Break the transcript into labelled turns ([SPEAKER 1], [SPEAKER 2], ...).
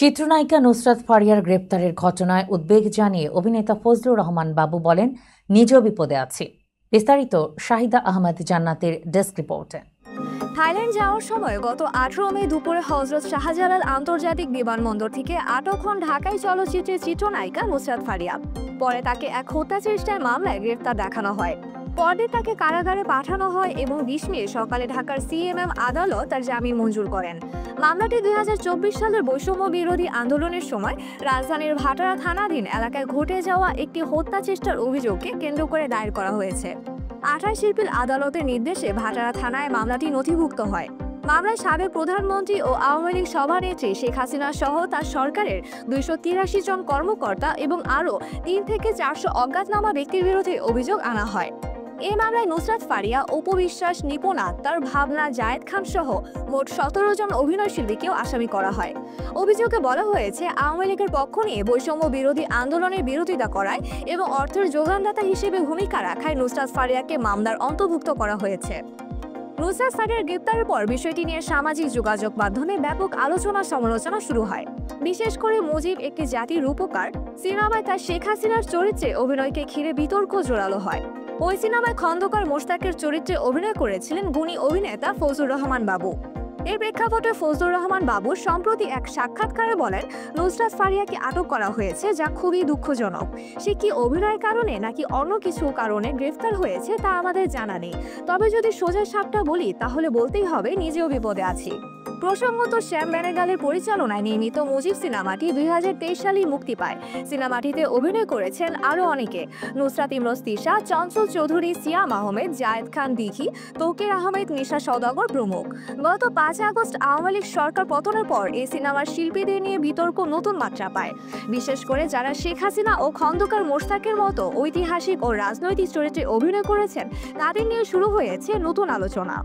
[SPEAKER 1] চিত্রনায়িকা নুসরাত ফারিয়ার গ্রেপ্তারের ঘটনায় উদ্বেগ জানিয়ে অভিনেতা ফজলুর রহমান বাবু বলেন, নিজেও বিপদে আছি। বিস্তারিত শাহিদা আহমেদ জান্নাতের ডেস্ক রিপোর্টে।
[SPEAKER 2] থাইল্যান্ড যাওয়ার সময় গত 18 মে দুপুরে হজরত শাহজালাল আন্তর্জাতিক বিমানবন্দর থেকে আটক হন ঢাকাই চলচ্চিত্রের চিত্রনায়িকা নুসরাত ফারিয়া। পরে তাকে এক হত্যা চেষ্টার মামলায় গ্রেপ্তার দেখানো হয়। পরে তাকে কারাগারে পাঠানো হয় এবং 20 মে সকালে ঢাকার সিএমএম আদালত তার জামিন মঞ্জুর করেন। মামলাটি 2024 সালের বৈষম্য বিরোধী আন্দোলনের সময় রাজধানীর ভাটারা থানাধীন এলাকায় ঘটে যাওয়া একটি হত্যা চেষ্টার অভিযোগকে কেন্দ্র করে দায়ের করা হয়েছে। 28 শিল্পীর আদালতের নির্দেশে ভাটারা থানায় মামলাটি নথিভুক্ত হয়। মামলায় সাবেক প্রধানমন্ত্রী ও আওয়ামী লীগ সভানেত্রী শেখ হাসিনা সহ তার সরকারের 283 জন কর্মকর্তা এবং আরও 3 থেকে 400 অজ্ঞাতনামা ব্যক্তির বিরুদ্ধে অভিযোগ আনা হয়। এই মামলায় নুসরাত ফারিয়া, অপু বিশ্বাস, নিপুণ আক্তার, ভাবনা, জায়েদ খান সহ মোট 17 জন অভিনয়শিল্পীকেও আসামি করা হয়। অভিযোগে বলা হয়েছে, আওয়ামী লীগের পক্ষ নিয়ে বৈষম্য বিরোধী আন্দোলনের বিরোধিতা করায় এবং অর্থের যোগানদাতা হিসেবে ভূমিকা রাখায় নুসরাত ফারিয়াকে মামলার অন্তর্ভুক্ত করা হয়েছে। নুসরাত ফারিয়ার গ্রেপ্তারের পর বিষয়টি নিয়ে সামাজিক যোগাযোগ মাধ্যমে ব্যাপক আলোচনা সমালোচনা শুরু হয়। বিশেষ করে মুজিব একটি জাতির রূপকার সিনেমায় তার শেখ হাসিনার চরিত্রে অভিনয়কে ঘিরে বিতর্ক জোরালো হয়। ওই সিনেমায় খন্দকার মোশতাকের চরিত্রে অভিনয় করেছিলেন গুণী অভিনেতা ফজলুর রহমান বাবু। এর প্রেক্ষাপটে ফজলুর রহমান বাবু সম্প্রতি এক সাক্ষাৎকারে বলেন, নুসরাত ফারিয়াকে আটক করা হয়েছে, যা খুবই দুঃখজনক। সে কি অভিনয়ের কারণে নাকি অন্য কিছু কারণে গ্রেফতার হয়েছে তা আমাদের জানা নেই। তবে যদি সোজা সাপটা বলি তাহলে বলতেই হবে, নিজেও বিপদে আছি। প্রসঙ্গত, শ্যাম বেনেগালের পরিচালনায় নির্মিত মুজিব সিনেমাটি 2023 সালেই মুক্তি পায়। সিনেমাটিতে অভিনয় করেছেন আরও অনেকে: নুসরাত ইমরোজ তিশা, চঞ্চল চৌধুরী, সিয়াম আহমেদ, জায়েদ খান দিঘি, তৌকির আহমেদ, নিশা সওদাগর প্রমুখ। গত 5 আগস্ট আওয়ামী লীগ সরকার পতনের পর এই সিনেমার শিল্পীদের নিয়ে বিতর্ক নতুন মাত্রা পায়। বিশেষ করে যারা শেখ হাসিনা ও খন্দকার মোশতাকের মতো ঐতিহাসিক ও রাজনৈতিক চরিত্রে অভিনয় করেছেন, তাদের নিয়ে শুরু হয়েছে নতুন আলোচনা।